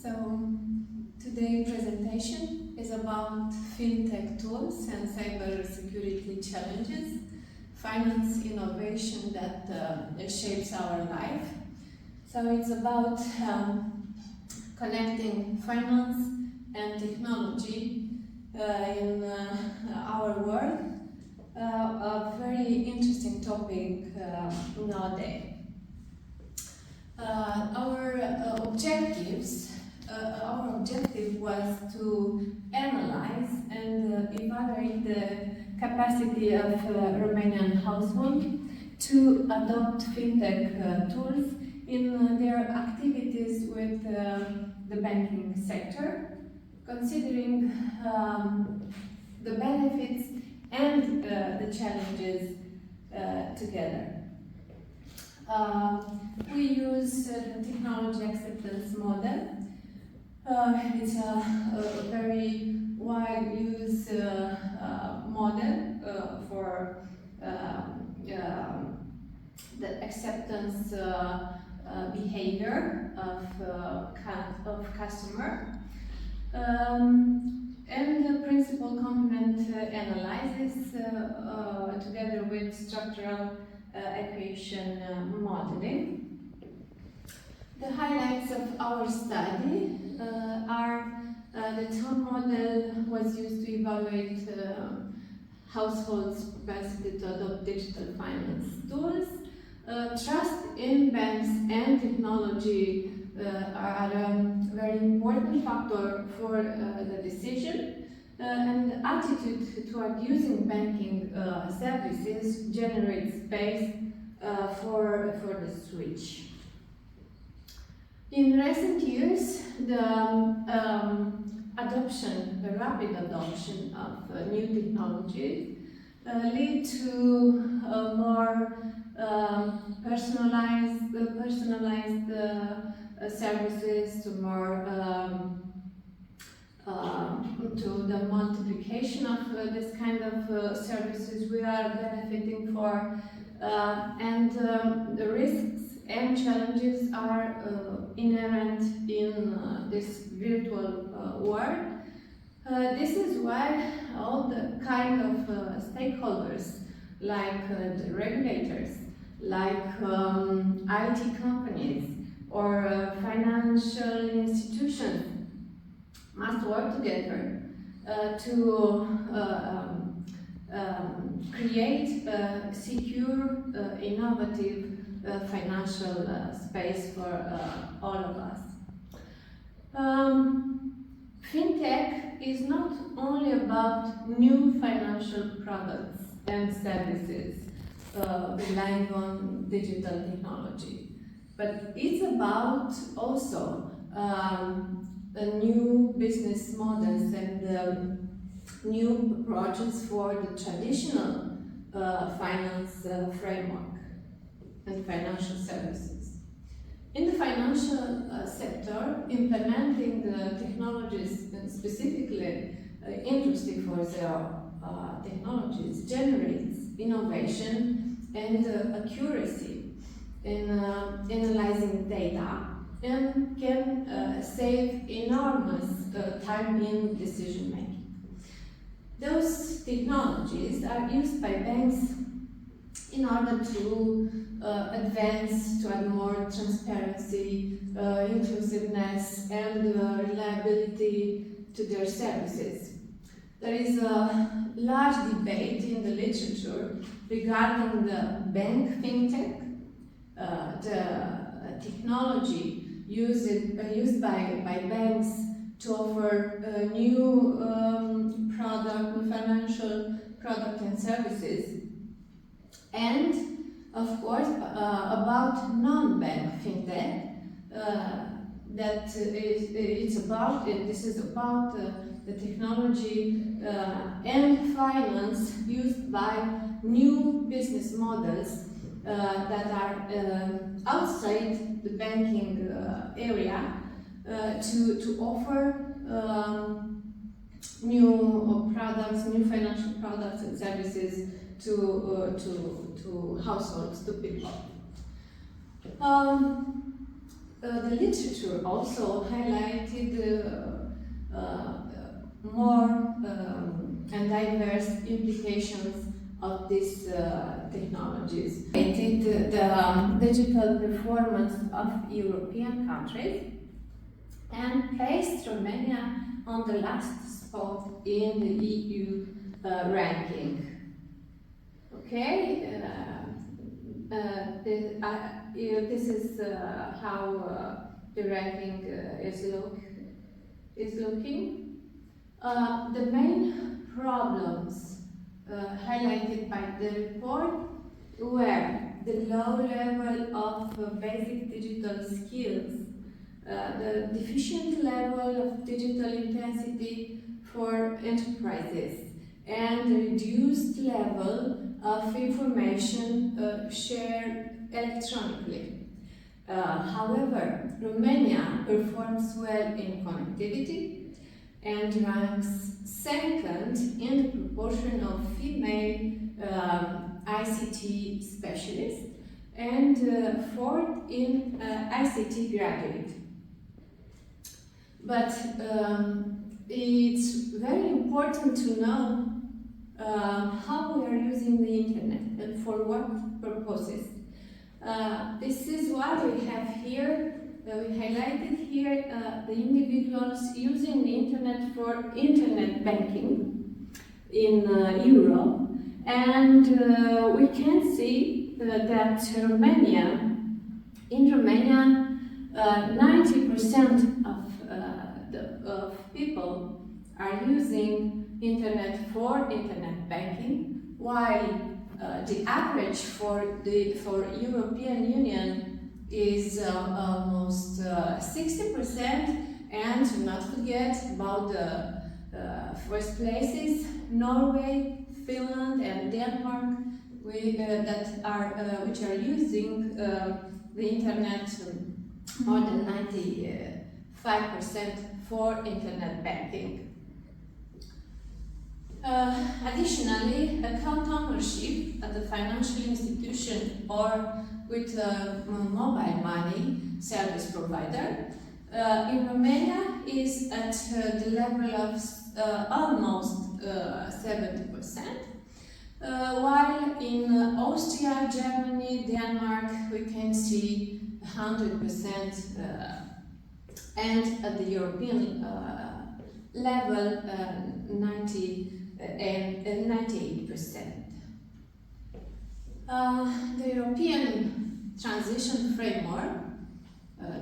So today's presentation is about Fintech tools and cybersecurity challenges, finance innovation that shapes our life. So it's about connecting finance and technology in our world, a very interesting topic nowadays. Our objective was to analyze and evaluate the capacity of Romanian households to adopt Fintech tools in their activities with the banking sector, considering the benefits and the challenges together. We use the technology acceptance model. It's a very wide use model for the acceptance behavior of customer. And the principal component analysis together with structural equation modeling. The highlights of our study are the tone model was used to evaluate households' capacity to adopt digital finance tools. Trust in banks and technology are a very important factor for the decision, and attitude toward using banking services generates space for the switch. In recent years, the rapid adoption of new technologies lead to more personalized services, to more to the multiplication of this kind of services we are benefiting for, and the risks and challenges are inherent in this virtual world. This is why all the kind of stakeholders, like the regulators, like IT companies or financial institutions, must work together to create a secure, innovative financial space for all of us. Fintech is not only about new financial products and services relying on digital technology, but it's about also new business models and new approaches for the traditional finance framework and financial services. In the financial sector, implementing the technologies, and specifically interesting for their technologies, generates innovation and accuracy in analyzing data, and can save enormous time in decision making. Those technologies are used by banks in order to advance, to add more transparency, inclusiveness, and reliability to their services. There is a large debate in the literature regarding the bank fintech, the technology used by banks to offer new financial product and services, and of course about non-bank fintech. This is about the technology and finance used by new business models that are outside the banking area to offer new products, new financial products and services to households, to people. the literature also highlighted more and diverse implications of these technologies. The digital performance of European countries and placed Romania on the last spot in the EU ranking. Okay, this is how the ranking is looking. The main problems highlighted by the report were the low level of basic digital skills, the deficient level of digital intensity for enterprises, and the reduced level of information shared electronically. However, Romania performs well in connectivity and ranks second in the proportion of female ICT specialists and fourth in ICT graduate. But it's very important to know how we are using the internet and for what purposes. This is why we have here, we highlighted here the individuals using the internet for internet banking in Europe. And we can see that in Romania, 90% of people are using internet for internet banking, while the average for European Union is almost 60%, and to not forget about the first places, Norway, Finland, and Denmark, which are using the internet more than 95% for internet banking. Additionally, account ownership at the financial institution or with a mobile money service provider in Romania is at the level of almost 70%, while in Austria, Germany, Denmark we can see 100%, and at the European level 98%. The European transition framework,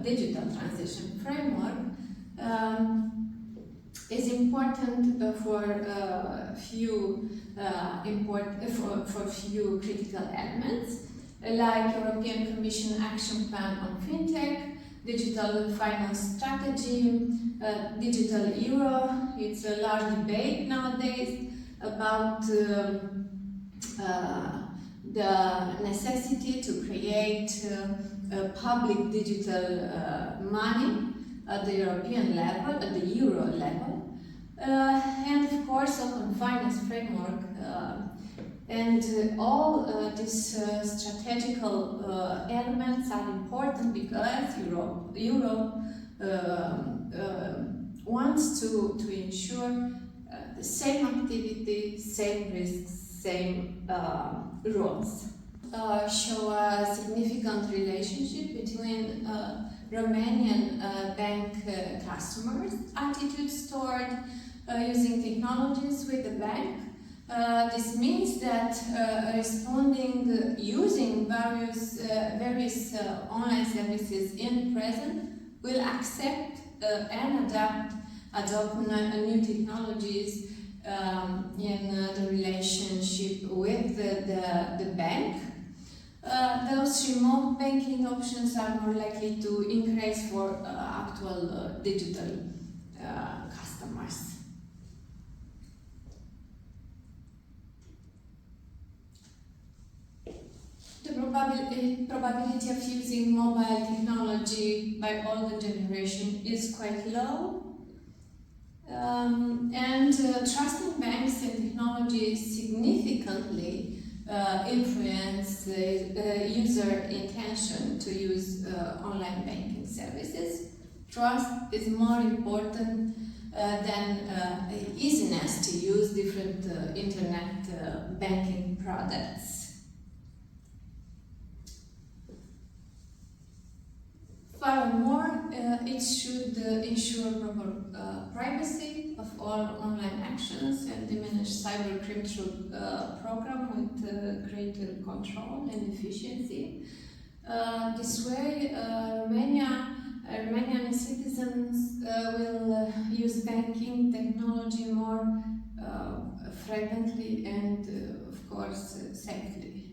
digital transition framework, is important for few critical elements, like European Commission Action Plan on Fintech, Digital Finance Strategy, Digital Euro. It's a large debate nowadays about the necessity to create a public digital money at the European level, at the Euro level, and of course open finance framework. And all these strategical elements are important because Europe wants to ensure the same activity, same risks, same rules. Show a significant relationship between Romanian bank customers' attitudes toward using technologies with the bank. This means that using various online services in the present will accept and adopt new technologies in the relationship with the bank. Those remote banking options are more likely to increase for actual digital customers. The probability of using mobile technology by older generation is quite low. And trusting banks and technology significantly influence user intention to use online banking services. Trust is more important than easiness to use different internet banking products. Furthermore, it should ensure proper privacy of all online actions and diminish cyber criminal program with greater control and efficiency. This way, Romanian citizens will use banking technology more frequently and, of course, safely.